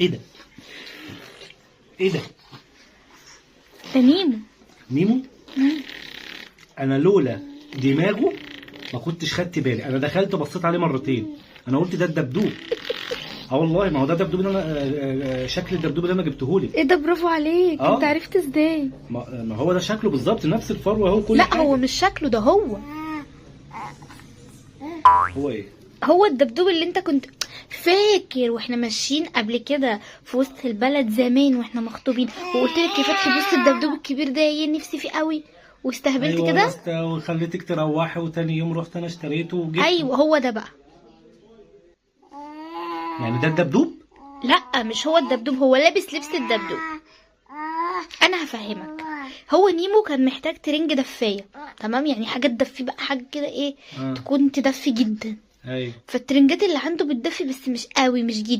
ايه ده؟ ايه ده؟ ده نيمو. نيمو؟ انا لولا دماغه ما كنتش خدت بالي. انا دخلت بصيت عليه مرتين، انا قلت ده الدبدوب. اه والله، ما هو ده الدبدوب اللي انا شكل الدبدوب اللي انا جبتهولك. ايه ده؟ برافو عليك. انت اه. عرفت ازاي؟ ما هو ده شكله بالظبط، نفس الفروه اهو، كل لا حاجه. هو مش شكله ده، هو هو ايه؟ هو الدبدوب اللي انت كنت فاكر واحنا ماشيين قبل كده في وسط البلد زمان واحنا مخطوبين، وقلت لك يا فتحي بص الدبدوب الكبير ده يا نفسي فيه قوي، واستهبلت ايوه كده. وخليتك تروحي، وتاني يوم رحت انا اشتريته وجبته. ايوه هو ده بقى. يعني ده الدبدوب؟ لا مش هو الدبدوب، هو لابس لبس الدبدوب. انا هفهمك. هو نيمو كان محتاج ترنج دفايه، تمام؟ يعني حاجه تدفي بقى، حاجه كده ايه، تكون تدفي جدا. ايوه. فالترنجات اللي عنده بتدفي بس مش قوي، مش جدا.